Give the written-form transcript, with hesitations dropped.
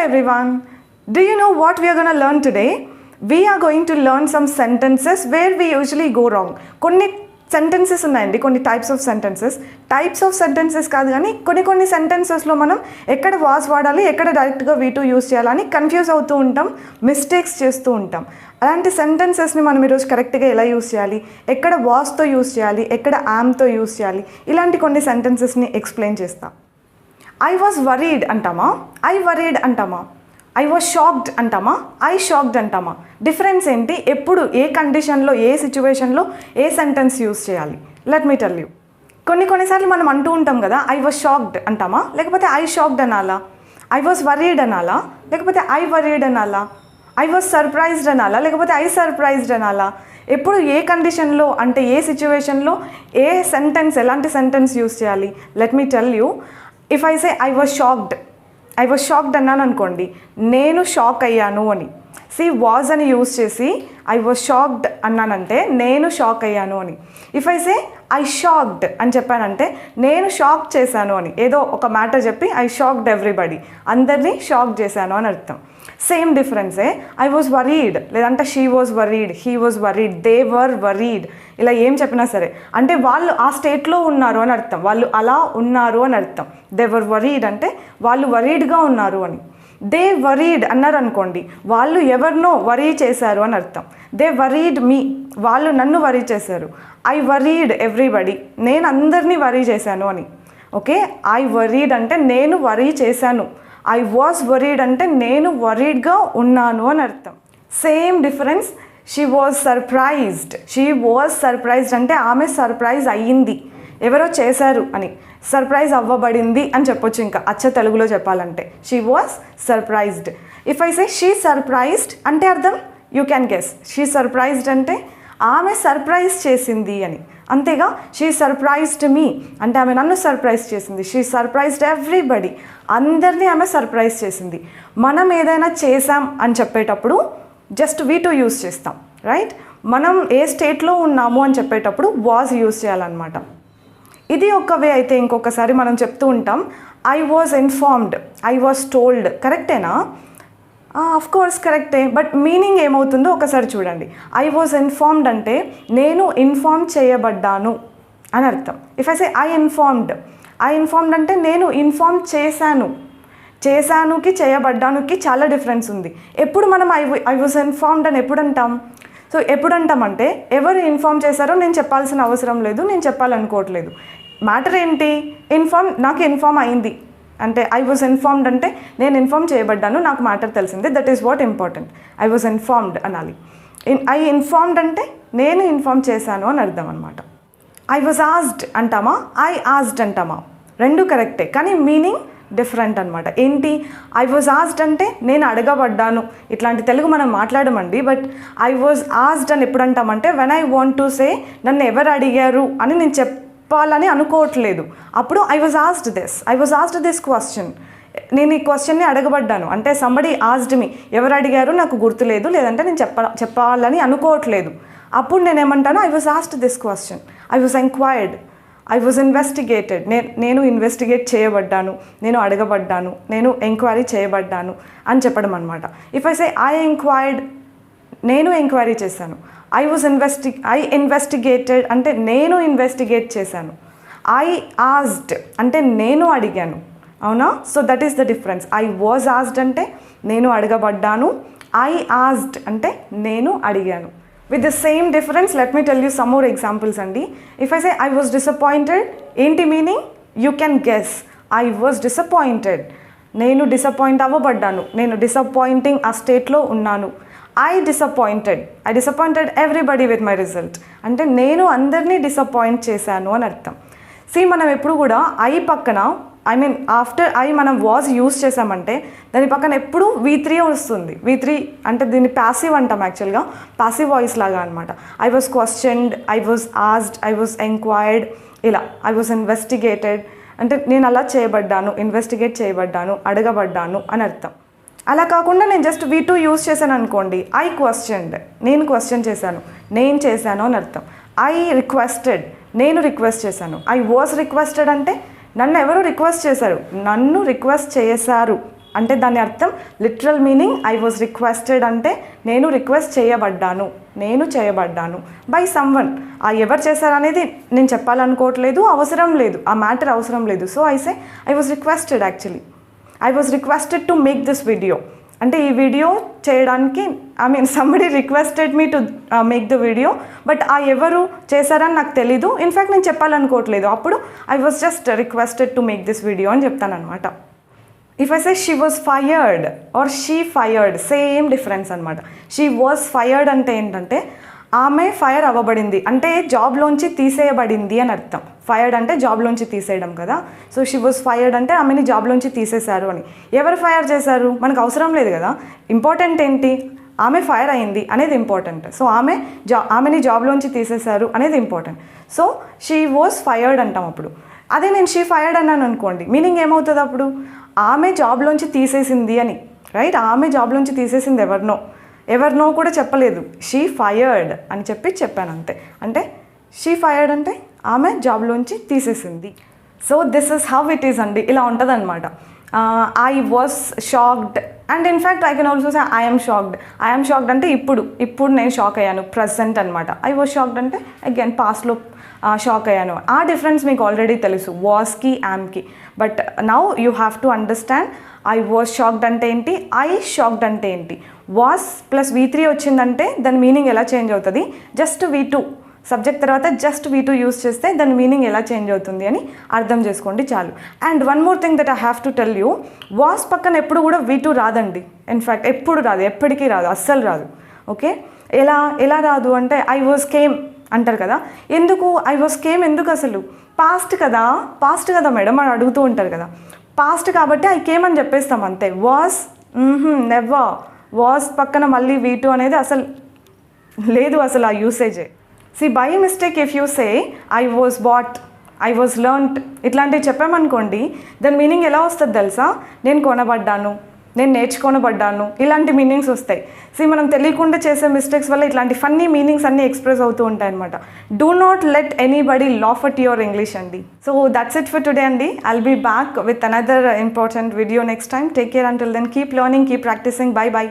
everyone. Do you know what we are going to learn today? We are going to learn some sentences where we usually go wrong. కొన్ని sentences ఉన్నాయండి, కొన్ని types of sentences కాదు కానీ కొన్ని సెంటెన్సెస్లో మనం ఎక్కడ was వాడాలి, ఎక్కడ డైరెక్ట్గా V2 యూస్ చేయాలని కన్ఫ్యూజ్ అవుతూ ఉంటాం, మిస్టేక్స్ చేస్తూ ఉంటాం. అలాంటి సెంటెన్సెస్ని మనం ఈరోజు కరెక్ట్గా ఎలా యూస్ చేయాలి, ఎక్కడ వాస్తో యూస్ చేయాలి, ఎక్కడ యామ్తో యూస్ చేయాలి, ఇలాంటి కొన్ని సెంటెన్సెస్ని ఎక్స్ప్లెయిన్ చేస్తాం. ఐ వాజ్ వరీడ్ అంటామా, ఐ వరీడ్ అంటామా, ఐ వాజ్ షాక్డ్ అంటామా, ఐ షాక్డ్ అంటామా. డిఫరెన్స్ ఏంటి, ఎప్పుడు ఏ కండిషన్లో ఏ సిచ్యువేషన్లో ఏ సెంటెన్స్ యూస్ చేయాలి? Let me tell you. కొన్నిసార్లు మనం అంటూ ఉంటాం కదా, ఐ వాజ్ షాక్డ్ అంటామా, లేకపోతే ఐ షాక్డ్ అనాలా, ఐ వాజ్ వరీడ్ అనాలా, లేకపోతే ఐ వరీడ్ అనాలా, ఐ వాజ్ సర్ప్రైజ్డ్ అనాలా, లేకపోతే ఐ సర్ప్రైజ్డ్ అనాలా. ఎప్పుడు ఏ కండిషన్లో అంటే ఏ సిచ్యువేషన్లో ఏ సెంటెన్స్, ఎలాంటి సెంటెన్స్ యూస్ చేయాలి? Let me tell you. If I say I was shocked అన్నాను అనుకోండి, నేను షాక్ అయ్యాను అని. వాజ్ అని యూజ్ చేసి ఐ వాజ్ షాక్డ్ అన్నానంటే నేను షాక్ అయ్యాను అని. If I say I shocked అని చెప్పానంటే నేను షాక్ చేశాను అని. ఏదో ఒక మ్యాటర్ చెప్పి ఐ షాక్డ్ ఎవ్రీబడి, అందరినీ షాక్ చేశాను అని అర్థం. సేమ్ డిఫరెన్సే ఐ వాజ్ వరీడ్ లేదంటే she was worried, he was worried, they were worried, ఇలా ఏం చెప్పినా సరే అంటే వాళ్ళు ఆ స్టేట్లో ఉన్నారు అని అర్థం, వాళ్ళు అలా ఉన్నారు అని అర్థం. దే వర్ వరీడ్ అంటే వాళ్ళు వరీడ్గా ఉన్నారు అని. దే వరీడ్ అన్నారు అనుకోండి, వాళ్ళు ఎవరినో వరీ చేశారు అని అర్థం. దే వరీడ్ మీ, వాళ్ళు నన్ను వరీ చేశారు. ఐ వరీడ్ ఎవ్రీబడి, నేను అందరినీ వరీ చేశాను అని. ఓకే, ఐ వరీడ్ అంటే నేను వరీ చేశాను. ఐ వాజ్ వరీడ్ అంటే నేను వరీడ్గా ఉన్నాను అని అర్థం. Same difference she was surprised అంటే ఆమె సర్ప్రైజ్ అయ్యింది, ఎవరో చేశారు అని. సర్ప్రైజ్ అవ్వబడింది అని చెప్పొచ్చు, ఇంకా అచ్చ తెలుగులో చెప్పాలంటే she was surprised. If I say she surprised అంటే అర్థం you can guess. She surprised అంటే ఆమె సర్ప్రైజ్ చేసింది అని. అంతేగా షీ సర్ప్రైజ్డ్ మీ అంటే ఆమె నన్ను సర్ప్రైజ్ చేసింది. షీ సర్ప్రైజ్డ్ ఎవ్రీబడి, అందరినీ ఆమె సర్ప్రైజ్ చేసింది. మనం ఏదైనా చేసాం అని చెప్పేటప్పుడు జస్ట్ V2 యూస్ చేస్తాం, రైట్? మనం ఏ స్టేట్లో ఉన్నాము అని చెప్పేటప్పుడు వాజ్ యూస్ చేయాలన్నమాట. ఇది ఒక వే. అయితే ఇంకొకసారి మనం చెప్తూ ఉంటాం I was informed, I was told. కరెక్టేనా? ఆఫ్ కోర్స్ కరెక్టే, బట్ మీనింగ్ ఏమవుతుందో ఒకసారి చూడండి. ఐ వాజ్ ఇన్ఫార్మ్డ్ అంటే నేను ఇన్ఫార్మ్ చేయబడ్డాను అని అర్థం. If I say I informed అంటే నేను ఇన్ఫార్మ్ చేశానుకి చేయబడ్డానుకి చాలా డిఫరెన్స్ ఉంది. ఎప్పుడు మనం ఐ వాజ్ ఇన్ఫార్మ్డ్ అని ఎప్పుడు అంటాం? సో ఎప్పుడు అంటామంటే ఎవరు ఇన్ఫార్మ్ చేశారో నేను చెప్పాల్సిన అవసరం లేదు, నేను చెప్పాలనుకోవట్లేదు. మ్యాటర్ ఏంటి? నాకు ఇన్ఫార్మ్ అయింది అంటే ఐ వాజ్ ఇన్ఫార్మ్డ్ అంటే నేను ఇన్ఫార్మ్ చేయబడ్డాను, నాకు మ్యాటర్ తెలిసింది. That is what important. I was informed అనాలి. ఐ ఇన్ఫార్మ్డ్ అంటే నేను ఇన్ఫార్మ్ చేశాను అని అర్థం అనమాట. ఐ వాజ్ ఆస్డ్ అంటామా, ఐ ఆస్డ్ అంటామా, రెండు కరెక్టే కానీ మీనింగ్ డిఫరెంట్ అనమాట. ఏంటి? ఐ వాజ్ ఆస్డ్ అంటే నేను అడగబడ్డాను. ఇట్లాంటి తెలుగు మనం మాట్లాడమండి, బట్ ఐ వాజ్ ఆస్డ్ అని ఎప్పుడు అంటామంటే when I want to say నన్ను ఎవరు అడిగారు అని నేను చెప్పాలని అనుకోవట్లేదు, అప్పుడు I was asked this question. నేను ఈ క్వశ్చన్ని అడగబడ్డాను అంటే సంబడి ఆస్డ్ మీ, ఎవరు అడిగారు నాకు గుర్తులేదు, లేదంటే నేను చెప్పాలని అనుకోవట్లేదు, అప్పుడు నేనేమంటాను I was asked this question. I was enquired, I was investigated, నేను ఇన్వెస్టిగేట్ చేయబడ్డాను, నేను అడగబడ్డాను, నేను ఎంక్వైరీ చేయబడ్డాను అని చెప్పడం అనమాట. If I say I enquired, నేను ఎంక్వైరీ చేశాను. ఐ ఇన్వెస్టిగేటెడ్ అంటే నేను ఇన్వెస్టిగేట్ చేశాను. ఐ ఆస్డ్ అంటే నేను అడిగాను. అవునా? So that is the difference. I was asked అంటే నేను అడగబడ్డాను, ఐ ఆస్డ్ అంటే నేను అడిగాను. With the same difference, let me tell you some more examples andi. If I say I was disappointed, enti meaning? You can guess. I was disappointed. Nenu disappoint avvabaddanu. Nenu disappointing a state lo unnanu. I disappointed everybody with my result. Ante nenu andarni disappoint chesanu అని అర్థం. See, మనం ఎప్పుడు కూడా I పక్కన after I మనం was use చేసామంటే దాని పక్కన ఎప్పుడు V3 వస్తుంది. V3 అంటే దీన్ని ప్యాసివ్ అంటాం, యాక్చువల్గా ప్యాసివ్ వాయిస్ లాగా అనమాట. I was questioned, I was asked, I was enquired, ఇలా. ఐ వాజ్ ఇన్వెస్టిగేటెడ్ అంటే నేను అలా చేయబడ్డాను, ఇన్వెస్టిగేట్ చేయబడ్డాను, అడగబడ్డాను అని అర్థం. అలా కాకుండా నేను జస్ట్ V2 యూస్ చేశాను అనుకోండి, ఐ క్వశ్చన్డ్, నేను క్వశ్చన్ చేశాను, నేను చేశాను అని అర్థం. ఐ రిక్వెస్టెడ్, నేను రిక్వెస్ట్ చేశాను. ఐ వాజ్ రిక్వెస్టెడ్ అంటే నన్ను ఎవరు రిక్వెస్ట్ చేశారు, నన్ను రిక్వెస్ట్ చేశారు అంటే దాని అర్థం literal meaning I was requested అంటే నేను రిక్వెస్ట్ చేయబడ్డాను బై సమ్వన్. ఆ ఎవరు చేశారనేది నేను చెప్పాలనుకోవట్లేదు, అవసరం లేదు, ఆ మ్యాటర్ అవసరం లేదు. So I was requested, actually I was requested to make this video. అంటే ఈ వీడియో చేయడానికి somebody requested me to make the video, but ఆ ఎవరు చేశారని నాకు తెలీదు, ఇన్ఫ్యాక్ట్ నేను చెప్పాలనుకోవట్లేదు. అప్పుడు I was just requested to make this video అని చెప్తానమాట. If I say she was fired or she fired, same difference అనమాట. షీ వాజ్ ఫైర్డ్ అంటే ఏంటంటే ఆమె ఫైర్ అవ్వబడింది, అంటే జాబ్లోంచి తీసేయబడింది అని అర్థం. ఫైర్డ్ అంటే జాబ్లోంచి తీసేయడం కదా. సో షీ వాజ్ ఫైర్డ్ అంటే ఆమెని జాబ్లోంచి తీసేశారు అని. ఎవరు ఫైర్ చేశారు మనకు అవసరం లేదు కదా, ఇంపార్టెంట్ ఏంటి, ఆమె ఫైర్ అయింది అనేది ఇంపార్టెంట్. సో ఆమెని జాబ్లోంచి తీసేశారు అనేది important. So she was fired అంటాం. అప్పుడు అదే నేను షీ ఫైర్డ్ అన్నాను అనుకోండి, మీనింగ్ ఏమవుతుంది అప్పుడు, ఆమె జాబ్లోంచి తీసేసింది అని, రైట్? ఆమె జాబ్లోంచి తీసేసింది ఎవరినో కూడా చెప్పలేదు, షీ ఫైర్డ్ అని చెప్పాను అంతే. అంటే షీ ఫైర్డ్ అంటే ఆమె జాబ్లోంచి తీసేసింది. So this is how it is అండి, ఇలా ఉంటుంది అనమాట. I was shocked and in fact I can also say I am shocked అంటే ఇప్పుడు నేను షాక్ అయ్యాను, ప్రజెంట్ అనమాట. ఐ వాజ్ షాక్డ్ అంటే అగైన్ పాస్ట్లో షాక్ అయ్యాను. ఆ డిఫరెన్స్ మీకు ఆల్రెడీ తెలుసు వాస్కి యామ్కి. But now you have to understand I was shocked అంటే ఏంటి, ఐ షాక్డ్ అంటే ఏంటి. వాస్ ప్లస్ V3 వచ్చిందంటే దాని మీనింగ్ ఎలా చేంజ్ అవుతుంది, జస్ట్ V2 సబ్జెక్ట్ తర్వాత జస్ట్ V2 యూస్ చేస్తే దాని మీనింగ్ ఎలా చేంజ్ అవుతుంది అని అర్థం చేసుకోండి చాలు. And one more thing that I have to tell you, was పక్కన ఎప్పుడు కూడా V2 రాదండి. ఇన్ఫ్యాక్ట్ ఎప్పుడు రాదు, ఎప్పటికీ రాదు, అస్సలు రాదు. ఓకే, ఎలా రాదు అంటే ఐ వాజ్ కేమ్ అంటారు కదా, ఎందుకు ఐ వాజ్ కేమ్ ఎందుకు, అసలు పాస్ట్ కదా మేడం అని అడుగుతూ ఉంటారు కదా. పాస్ట్ కాబట్టి ఐ కేమ్ అని చెప్పేస్తాం అంతే. వాస్ నెవర్, వాస్ పక్కన మళ్ళీ V2 అనేది అసలు లేదు, అసలు ఆ యూసేజే. By mistake if you say I was bought, I was learned, ఇట్లాంటివి చెప్పామనుకోండి దాని మీనింగ్ ఎలా వస్తుంది తెలుసా, నేను కొనబడ్డాను, నేను నేర్చుకొనబడ్డాను, ఇలాంటి మీనింగ్స్ వస్తాయి. మనం తెలియకుండా చేసే మిస్టేక్స్ వల్ల ఇట్లాంటి ఫన్నీ మీనింగ్స్ అన్నీ ఎక్స్ప్రెస్ అవుతూ ఉంటాయి అనమాట. Do not let anybody laugh at your English అండి. So that's it for today అండి. I'll be back with another important video next time. Take care until then, keep learning, keep practising. Bye by.